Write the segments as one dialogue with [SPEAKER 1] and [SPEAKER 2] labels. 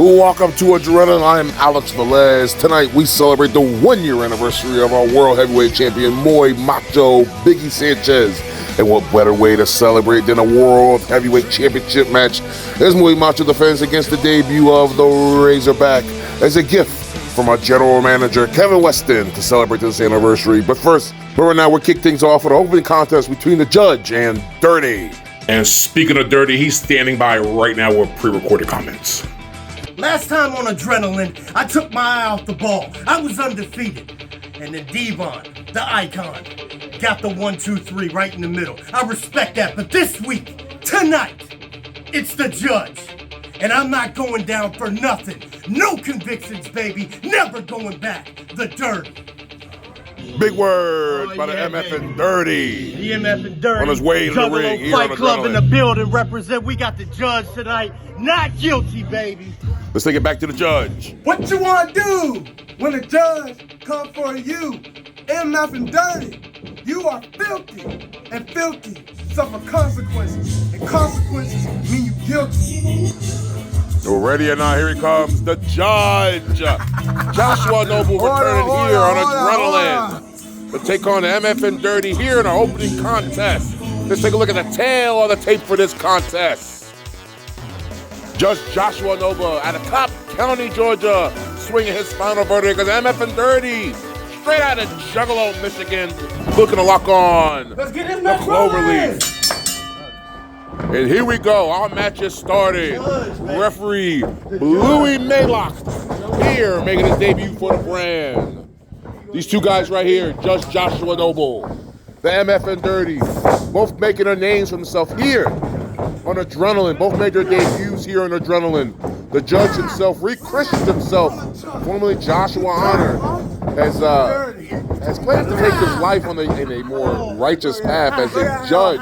[SPEAKER 1] Welcome to Adrenaline. I am Alex Velez. Tonight we celebrate the 1-year anniversary of our World Heavyweight Champion, Muy Macho Biggie Sanchez. And what better way to celebrate than a World Heavyweight Championship match as Muy Macho defends against the debut of the Razorback as a gift from our general manager, Kevin Weston, to celebrate this anniversary. But first, right now, we'll kick things off with an opening contest between the Judge and Dirty.
[SPEAKER 2] And speaking of Dirty, he's standing by right now with pre-recorded comments.
[SPEAKER 3] Last time on Adrenaline, I took my eye off the ball. I was undefeated. And then Devon, the icon, got the 1-2-3 right in the middle. I respect that. But this week, tonight, it's the Judge. And I'm not going down for nothing. No convictions, baby. Never going back. The Dirty.
[SPEAKER 1] Big words by the MF and Dirty.
[SPEAKER 3] The MF and Dirty.
[SPEAKER 1] On his way to the ring. Here
[SPEAKER 3] Fight
[SPEAKER 1] on
[SPEAKER 3] Club in the
[SPEAKER 1] Adrenaline.
[SPEAKER 3] building. Represent. We got the Judge tonight. Not guilty, baby.
[SPEAKER 1] Let's take it back to the Judge.
[SPEAKER 4] What you want to do when the Judge come for you? MF and Dirty, you are filthy, and filthy suffer consequences, and consequences mean you guilty.
[SPEAKER 1] You're ready or not, here he comes, the Judge. Joshua Noble returning here on Adrenaline. To take on the MF and Dirty here in our opening contest. Let's take a look at the tail of the tape for this contest. Judge Joshua Noble out of Cobb County, Georgia, swinging his final verdict as MF and Dirty, straight out of Juggalo, Michigan, looking to lock on
[SPEAKER 4] Let's get this
[SPEAKER 1] the Cloverleaf. And here we go, our match is started. Referee Louis Maylock here making his debut for the brand. These two guys right here, Judge Joshua Noble, the MF and Dirty, both making their names for themselves here on Adrenaline. Both made their debuts here on Adrenaline. The Judge himself rechristened himself, formerly Joshua Honor, has planned to take his life in a more righteous path as a judge,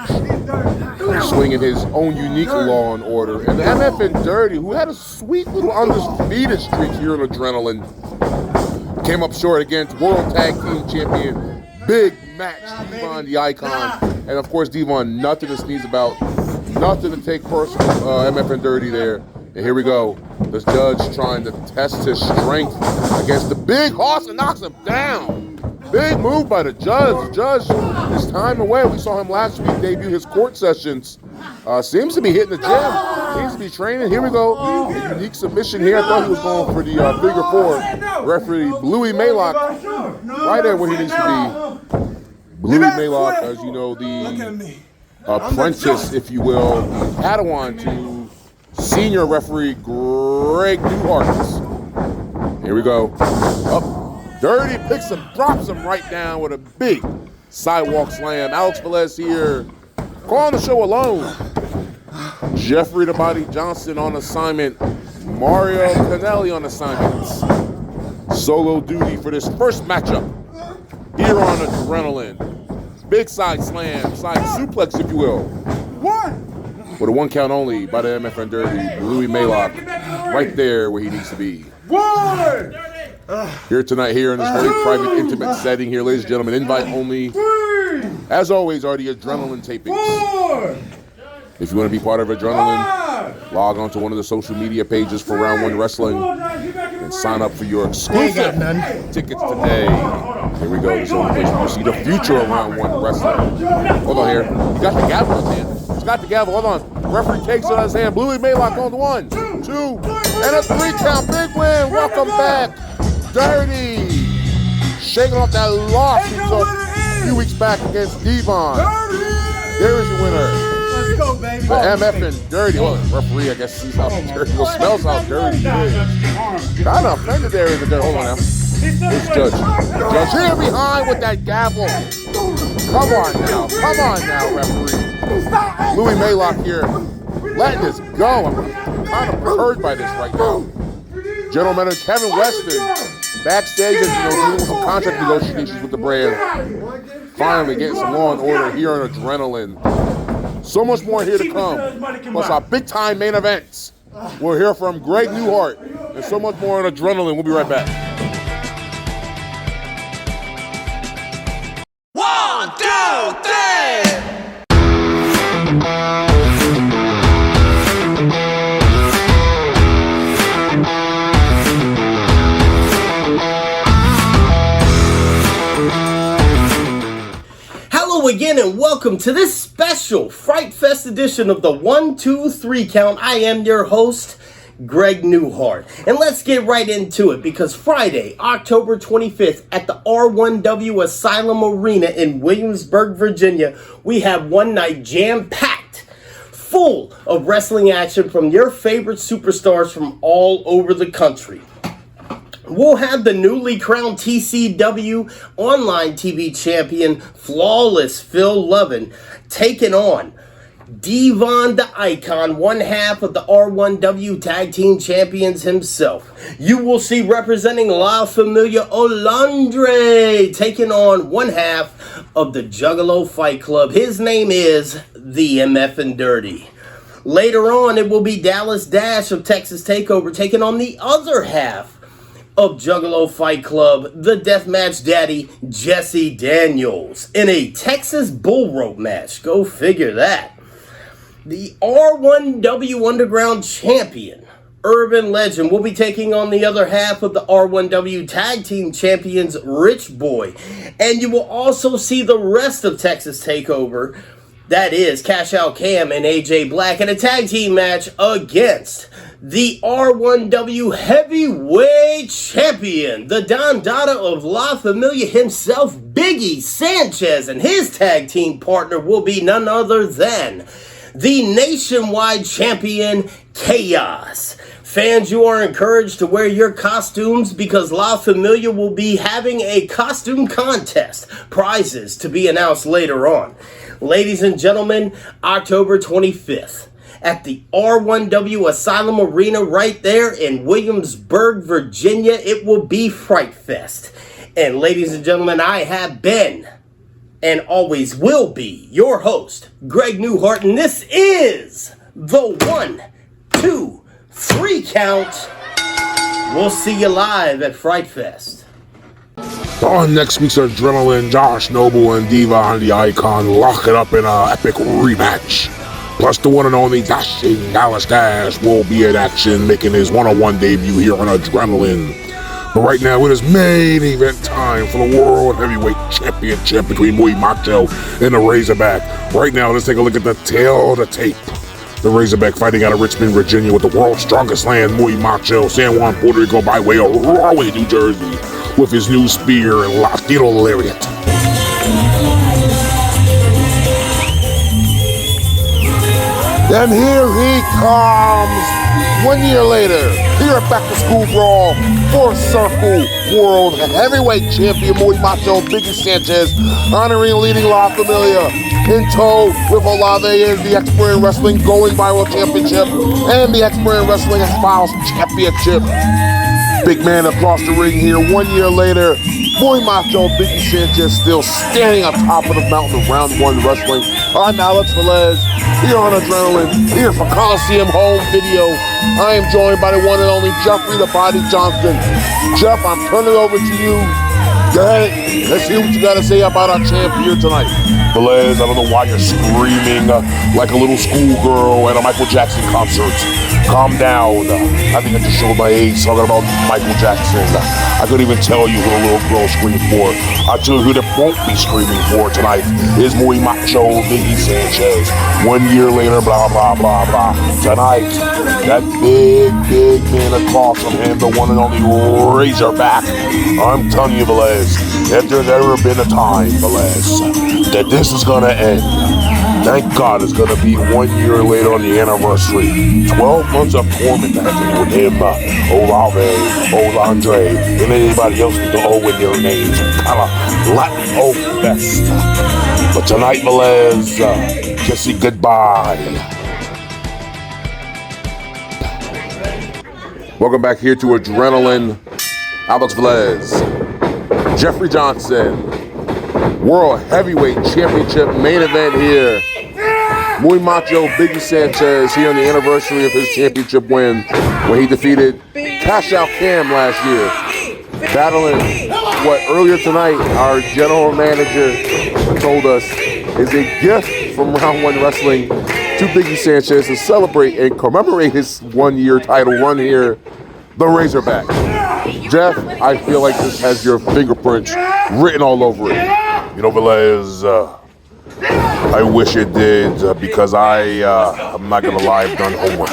[SPEAKER 1] swinging his own unique law and order. And the MF and Dirty, who had a sweet little undefeated streak here on Adrenaline, came up short against World Tag Team Champion Big Match Devon, the icon. And of course, Devon, nothing to sneeze about. Nothing to take personal, MF and Dirty there. And here we go. This Judge trying to test his strength against the big horse and knocks him down. Big move by the Judge. The Judge is time away. We saw him last week debut his court sessions. Seems to be hitting the gym. Seems to be training. Here we go. A unique submission here. I thought he was going for the figure four. Referee Louis Maylock right there where he needs to be. Louis Maylock, as you know, the apprentice, if you will, Padawan to senior referee Greg Newheart. Here we go. Up, Dirty picks him, drops him right down with a big sidewalk slam. Alex Velez here, calling the show alone. Jeffrey the Body Johnson on assignment. Mario Canelli on assignments. Solo duty for this first matchup here on Adrenaline. Big side slam, side suplex, if you will. With a 1 count only by the MF and Dirty, Louis Maylock, right there where he needs to be. Here tonight, here in this very private, intimate setting here, ladies and gentlemen, invite only. As always, are the Adrenaline tapings. If you want to be part of Adrenaline, log on to one of the social media pages for Round 1 Wrestling and sign up for your exclusive tickets today. Here we go. This is the only place where you see the future of Round 1 Wrestling. Hold on here. He got the gavel in his hand. He's got the gavel. Hold on. Referee takes it out of his hand. Louis Maylock on the 1, 2, and a 3 count. Big win. Welcome back. Dirty. Shaking off that loss he took a few weeks back against Devon. There is your winner.
[SPEAKER 4] Let's go, baby.
[SPEAKER 3] Oh,
[SPEAKER 1] The MF and Dirty. Well, the referee, I guess, sees how dirty, well, smells how dirty he is. Kind of offended there in the dirt. Hold on now. Here's Judge. Judge here behind with that gavel. Come on now, referee. Louis Maylock here, letting this go. I'm kind of hurt by this right now. General Manager Kevin Weston, backstage, as you know, doing some contract negotiations with the brand. Finally getting some law and order here on Adrenaline. So much more here to come. Plus our big time main events. We'll hear from Greg Newheart and so much more on Adrenaline. We'll be right back.
[SPEAKER 5] 1, 2, 3.
[SPEAKER 3] again and welcome to this special Fright Fest edition of the 1, 2, 3 count. I am your host, Greg Newheart. And let's get right into it because Friday, October 25th at the R1W Asylum Arena in Williamsburg, Virginia, we have one night jam-packed full of wrestling action from your favorite superstars from all over the country. We'll have the newly crowned TCW online TV champion, Flawless Phil Lovin, taking on Devon the Icon, one half of the R1W Tag Team Champions himself. You will see representing La Familia Olandre taking on one half of the Juggalo Fight Club. His name is the MF and Dirty. Later on, it will be Dallas Dash of Texas Takeover taking on the other half of Juggalo Fight Club, the Deathmatch Daddy, Jesse Daniels, in a Texas bull rope match. Go figure that. The R1W Underground Champion, Urban Legend, will be taking on the other half of the R1W Tag Team Champions, Rich Boy. And you will also see the rest of Texas Takeover, that is Cash Out Cam and AJ Black, in a tag team match against the R1W Heavyweight Champion, the Don Dada of La Familia himself, Biggie Sanchez, and his tag team partner will be none other than the Nationwide Champion, Chaos. Fans, you are encouraged to wear your costumes because La Familia will be having a costume contest. Prizes to be announced later on. Ladies and gentlemen, October 25th. At the R1W Asylum Arena right there in Williamsburg, Virginia, it will be Fright Fest. And ladies and gentlemen, I have been and always will be your host, Greg Newheart, and this is the 1, 2, 3 count. We'll see you live at Fright Fest.
[SPEAKER 2] On next week's Adrenaline, Josh Noble and Devon the Icon lock it up in an epic rematch. Plus, the one and only Dashing Dallas Dash will be in action, making his one-on-one debut here on Adrenaline. But right now, it is main event time for the World Heavyweight Championship between Muy Macho and the Razorback. Right now, let's take a look at the tail of the tape. The Razorback fighting out of Richmond, Virginia with the world's strongest land, Muy Macho, San Juan, Puerto Rico by way of Rahway, New Jersey, with his new spear and Latino lariat. And here he comes, 1 year later, here at Back to School Brawl, Fourth Circle World Heavyweight Champion Muy Macho Biggie Sanchez, honoring leading La Familia, in tow with Olave and the Expert in Wrestling Going Viral Championship and the Expert in Wrestling Files Championship. Big man across the ring here 1 year later. Muy Macho Biggie Sanchez still standing on top of the mountain of round one wrestling. I'm Alex Velez, here on Adrenaline, here for Coliseum Home Video. I am joined by the one and only Jeffrey the Body Johnson. Jeff, I'm turning it over to you. Go ahead, let's hear what you got to say about our champ here tonight. Velez, I don't know why you're screaming like a little schoolgirl at a Michael Jackson concert. Calm down. I think I just showed my age talking about Michael Jackson. I couldn't even tell you what a little girl screamed for. I tell you who that won't be screaming for tonight is Muy Macho Biggie Sanchez. 1 year later, blah, blah, blah, blah. Tonight, that big man across from him, the one and only Razorback. I'm telling you, Velez, if there's ever been a time, Velez, that this is going to end, thank God it's going to be 1 year later on the anniversary. 12 months of torment with him, Olave, Olandre, and anybody else with the O in their names. Kind of Latin O best. But tonight, Velez, just say goodbye.
[SPEAKER 1] Welcome back here to Adrenaline. Alex Velez, Jeffrey Johnson, World Heavyweight Championship main event here. Muy Macho Biggie Sanchez here on the anniversary of his championship win when he defeated Cash Out Cam last year. Battling what earlier tonight our general manager told us is a gift from Round 1 Wrestling to Biggie Sanchez to celebrate and commemorate his 1 year title run here, the Razorback. Jeff, I feel like this has your fingerprints written all over it.
[SPEAKER 2] You know, Velez, I wish it did because I'm not gonna lie, I've done homework.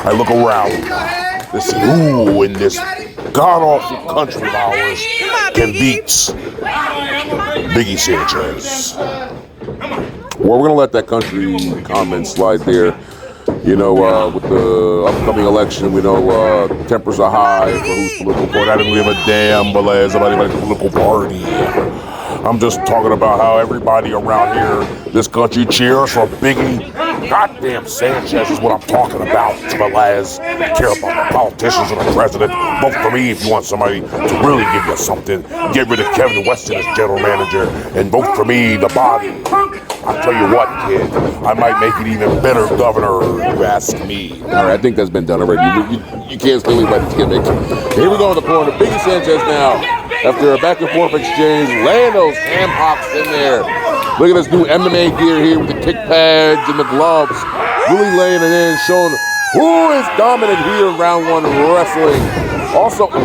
[SPEAKER 2] I look around to see who in this god-awful country of ours can beat Biggie Sanchez.
[SPEAKER 1] Well, we're gonna let that country comment slide there. You know, with the upcoming election, we know tempers are high for whose political party. I don't give a damn, Velez, about anybody's political party. I'm just talking about how everybody around here, this country, cheers for Biggie. Goddamn Sanchez is what I'm talking about, Velez. Care about the politicians and the president. Vote for me if you want somebody to really give you something. Get rid of Kevin Weston as general manager and vote for me, the body. I'll tell you what, kid, I might make it even better governor if you ask me. All right, I think that's been done already. You can't steal anybody's gimmick. Here we go in the corner. Biggie Sanchez now, after a back and forth exchange, laying those ham hocks in there. Look at this new MMA gear here with the kick pads and the gloves. Really laying it in, showing who is dominant here in round one wrestling. Also, I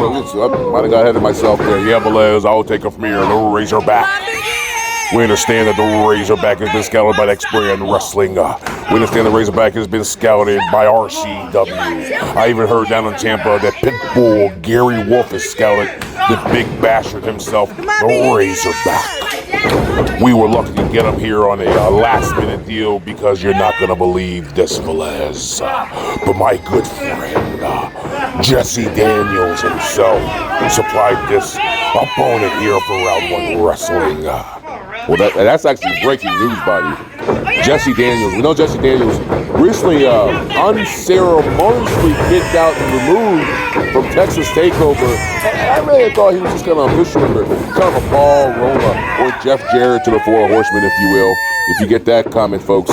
[SPEAKER 1] might have got ahead of myself there. Yeah, Velez, I'll take it from here. The Razorback. We understand that the Razorback has been scouted by the expert in wrestling. We understand the Razorback has been scouted by RCW. I even heard down in Tampa that Pitbull Gary Wolf has scouted the big bastard himself, the Razorback. We were lucky to get him here on a last-minute deal because you're not going to believe this, Velez. But my good friend, Jesse Daniels himself, supplied this opponent here for round one wrestling. Well, that's actually breaking news, buddy. Jesse Daniels. We know Jesse Daniels recently unceremoniously kicked out and removed from Texas TakeOver. I really thought he was just going to official member, kind of a Paul Roma or Jeff Jarrett to the Four Horsemen, if you will. If you get that comment, folks,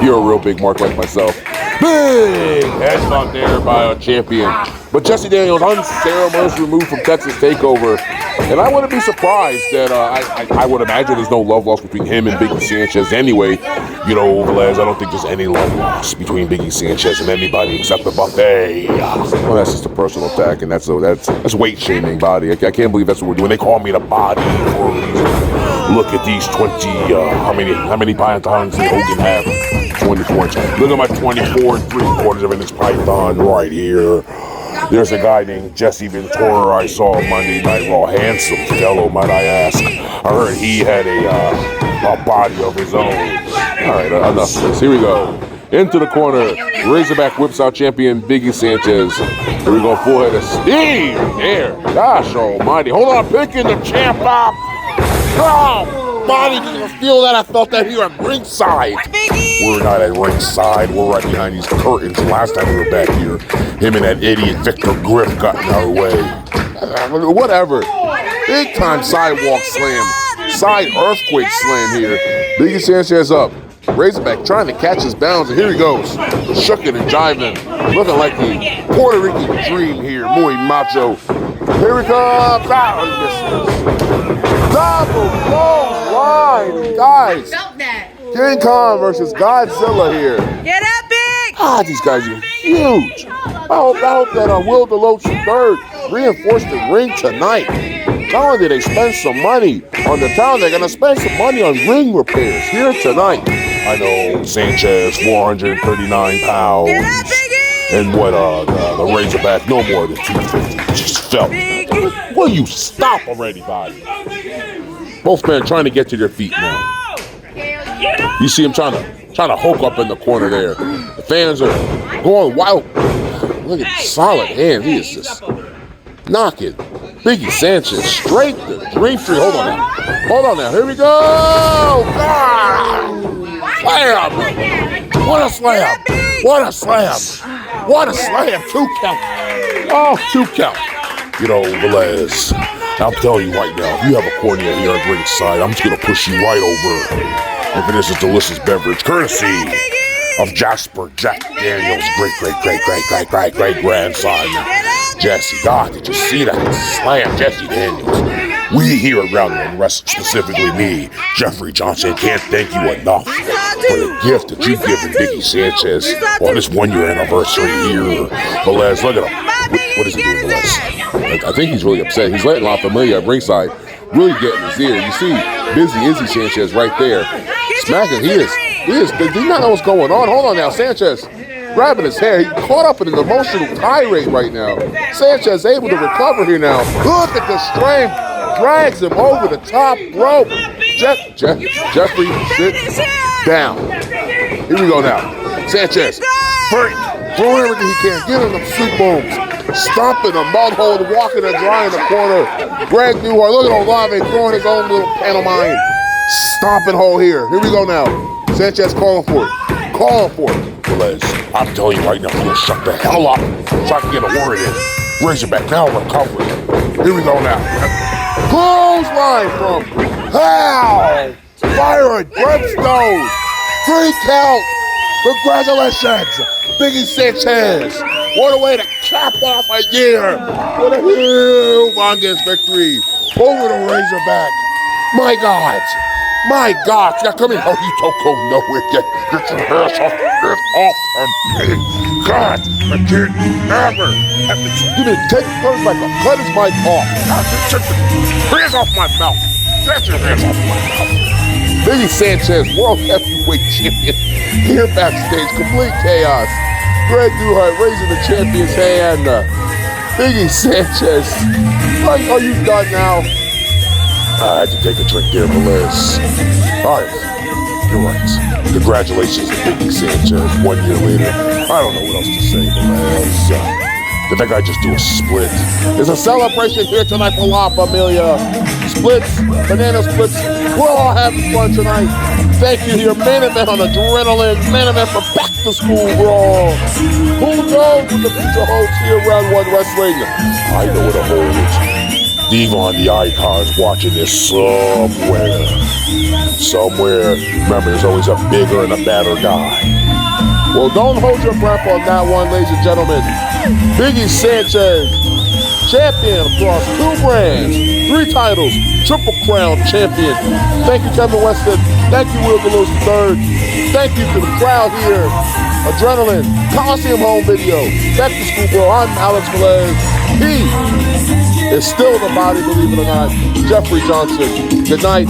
[SPEAKER 1] you're a real big mark like myself. Big headbutt there by a champion. But Jesse Daniels unceremoniously removed from Texas TakeOver. And I wouldn't be surprised that I would imagine there's no love lost between him and Biggie Sanchez anyway. You know, Velez, I don't think there's any love lost between Biggie Sanchez and anybody except the buffet. Well, that's just a personal attack, and that's weight shaming, body. I can't believe that's what we're doing. They call me the body for a reason. Look at these 20, how many pythons did Hogan have? 24 inches. Look at my 24 3/4 of an inch python right here. There's a guy named Jesse Ventura I saw Monday Night Raw. Handsome fellow, might I ask. I heard he had a body of his own. All right, enough of this. Here we go. Into the corner, Razorback whips out champion Biggie Sanchez. Here we go, full head of steam. There, gosh almighty. Hold on, picking the champ up. Oh, body, did you feel that? I felt that here at ringside. We're not at ringside. We're right behind these curtains. Last time we were back here, him and that idiot Victor Griff got in our way. Whatever. Big time sidewalk slam. Side earthquake slam here. Biggie Sanchez up. Razorback trying to catch his bounds, and here he goes. Shucking and jiving. Looking like the Puerto Rican dream here. Muy macho. Here he comes. Ah, he misses. Double blows line. Guys. King Kong versus Godzilla here.
[SPEAKER 6] Get up, Big!
[SPEAKER 1] Ah, these guys are huge. I hope that Will DeLoach III reinforced the ring tonight. Not only did they spend some money on the town, they're going to spend some money on ring repairs here tonight. I know Sanchez, 439 pounds.
[SPEAKER 6] Get up, Biggie!
[SPEAKER 1] And what, the Razorback, no more than 250. Just felt. Will you stop already, body? Both men trying to get to their feet now. You see him trying to hook up in the corner there. The fans are going wild. Look at solid hands. He is just knocking Biggie Sanchez straight to Dream Street. Hold on now. Here we go. Ah! Slam. What a slam. What a slam. What a slam. 2 count. Oh, 2 count. You know, Velez, I'm telling you right now, if you have a cornea here at ringside, I'm just going to push you right over. And finish this delicious beverage, courtesy of Jasper Jack Daniels' great grandson, Jesse. God, did you see that slam, Jesse Daniels? We here at Round One Wrestling, specifically me, Jeffrey Johnson, can't thank you enough for the gift that you've given Biggie Sanchez on this 1-year anniversary here. Velez, look at him. What is he doing, Velez? I think he's really upset. He's letting La Familia at ringside
[SPEAKER 2] really getting his ear. You see busy Izzy Sanchez right there. Smacking, he is, does he not know what's going on? Hold on now, Sanchez grabbing his hair. He caught up in an emotional tirade right now. Sanchez able to recover here now. Look at the strength. Drags him over the top rope. Jeffrey, sit down. Here we go now. Sanchez, throwing everything he can. Giving them soup booms. Stomping a mud hole, walking and dry in the corner. Greg Newheart, look at Olave throwing his own little pantomime. Stomping hole here. Here we go now. Sanchez calling for it. Calling for it. Velez, I'm telling you right now, he'll shut the hell up so I can get a word in. Razorback now recovering. Here we go now. Clothesline from Hal. Fire and brimstone. 3 count. Congratulations, Biggie Sanchez. What a way to cap off a year. What a humongous victory over the Razorback. My God. My God. Yeah, come in. Oh, you don't go nowhere yet. Get your hands off from me. God, I can't ever have to. You didn't take first like a cut his mic off. Get your hands off my mouth. Get your hands off my mouth. Biggie Sanchez, World Heavyweight Champion, here backstage, complete chaos. Greg Newheart raising the champion's hand. Biggie Sanchez, are you done now? I had to take a drink there, Velez. All right, you're right. Congratulations to Biggie Sanchez, 1 year later. I don't know what else to say, Velez. Did that guy just do a split? There's a celebration here tonight for La Familia. Splits, banana splits. We're all having fun tonight. Thank you here, main event on Adrenaline, main event for Back to School Brawl. Who knows what the future holds here around One Wrestling? I know what it holds. Devon the Icon's watching this somewhere. Somewhere. Remember, there's always a bigger and a badder guy. Well, don't hold your breath on that one, ladies and gentlemen. Biggie Sanchez, champion across 2 brands, 3 titles, Triple Crown champion. Thank you, Kevin Weston. Thank you, Will Gallows III. Thank you to the crowd here. Adrenaline, Coliseum Home Video, Back to School Bro. I'm Alex Velez. He is still the body, believe it or not. Jeffrey Johnson. Good night.